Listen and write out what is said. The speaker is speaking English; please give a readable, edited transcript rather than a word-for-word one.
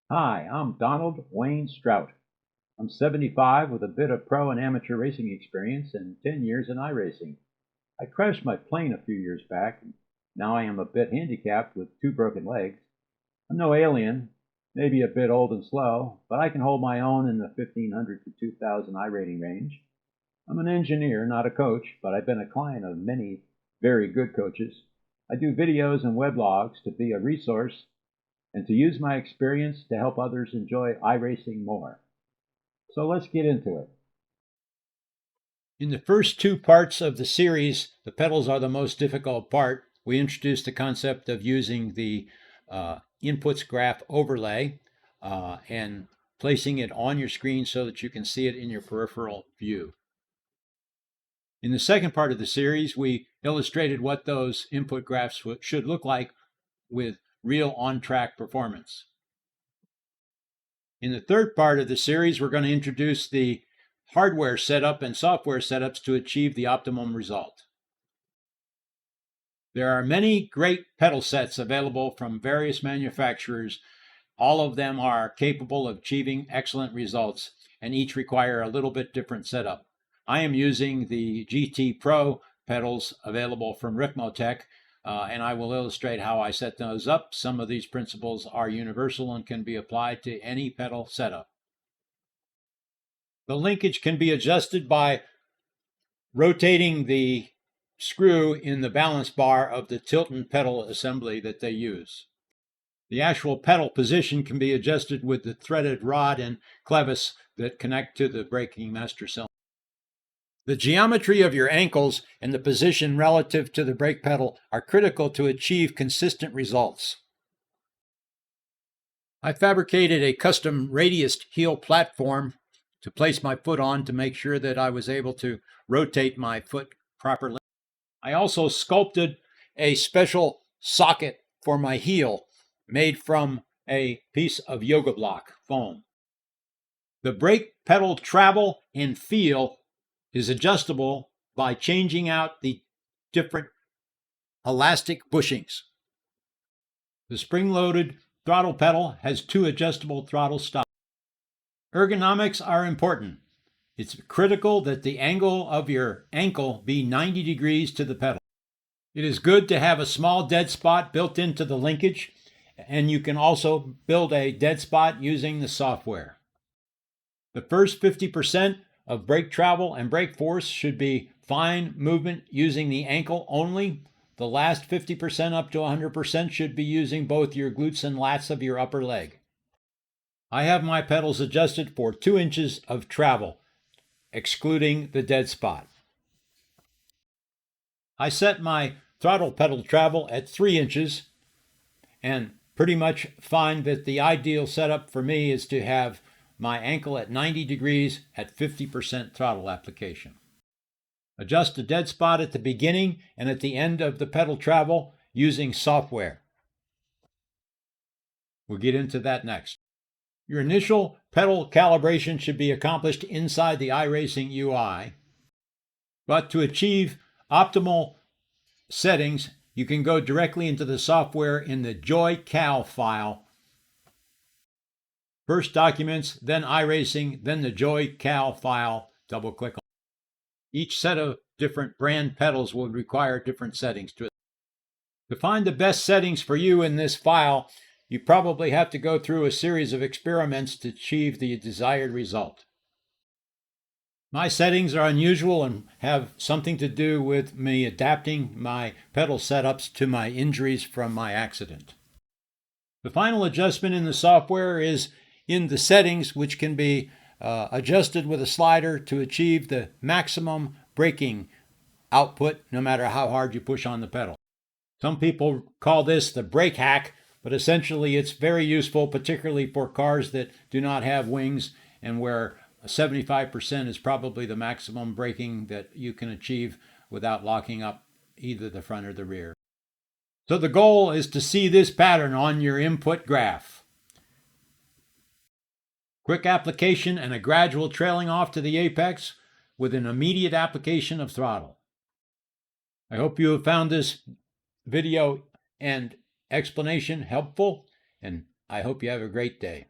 Hi, I'm Donald Wayne Strout. I'm 75 with a bit of pro and amateur racing experience and 10 years in iRacing. I crashed my plane a few years back, and now I am a bit handicapped with two broken legs. I'm no alien, maybe a bit old and slow, but I can hold my own in the 1500 to 2000 iRating range. I'm an engineer, not a coach, but I've been a client of many very good coaches. I do videos and weblogs to be a resource and to use my experience to help others enjoy iRacing more. So let's get into it. In the first two parts of the series, the pedals are the most difficult part. We introduced the concept of using the inputs graph overlay and placing it on your screen so that you can see it in your peripheral view. In the second part of the series, we illustrated what those input graphs should look like with real on-track performance. In the third part of the series, we're going to introduce the hardware setup and software setups to achieve the optimum result. There are many great pedal sets available from various manufacturers. All of them are capable of achieving excellent results, and each require a little bit different setup. I am using the GT Pro pedals available from Ricmotech, and I will illustrate how I set those up. Some of these principles are universal and can be applied to any pedal setup. The linkage can be adjusted by rotating the screw in the balance bar of the tilt and pedal assembly that they use. The actual pedal position can be adjusted with the threaded rod and clevis that connect to the braking master cylinder. The geometry of your ankles and the position relative to the brake pedal are critical to achieve consistent results. I fabricated a custom radius heel platform to place my foot on to make sure that I was able to rotate my foot properly. I also sculpted a special socket for my heel made from a piece of yoga block foam. The brake pedal travel and feel is adjustable by changing out the different elastic bushings. The spring-loaded throttle pedal has two adjustable throttle stops. Ergonomics are important. It's critical that the angle of your ankle be 90 degrees to the pedal. It is good to have a small dead spot built into the linkage, and you can also build a dead spot using the software. The first 50% of brake travel and brake force should be fine movement using the ankle only. The last 50% up to 100% should be using both your glutes and lats of your upper leg. I have my pedals adjusted for 2 inches of travel, excluding the dead spot. I set my throttle pedal travel at 3 inches and pretty much find that the ideal setup for me is to have my ankle at 90 degrees at 50% throttle application. Adjust the dead spot at the beginning and at the end of the pedal travel using software. We'll get into that next. Your initial pedal calibration should be accomplished inside the iRacing UI, but to achieve optimal settings, you can go directly into the software in the JoyCal file. First Documents, then iRacing, then the JoyCal file. Double click on it. Each set of different brand pedals will require different settings to it. To find the best settings for you in this file, you probably have to go through a series of experiments to achieve the desired result. My settings are unusual and have something to do with me adapting my pedal setups to my injuries from my accident. The final adjustment in the software is in the settings, which can be adjusted with a slider to achieve the maximum braking output no matter how hard you push on the pedal. Some people call this the brake hack, but essentially it's very useful, particularly for cars that do not have wings and where 75% is probably the maximum braking that you can achieve without locking up either the front or the rear. So the goal is to see this pattern on your input graph. Quick application and a gradual trailing off to the apex with an immediate application of throttle. I hope you have found this video and explanation helpful, and I hope you have a great day.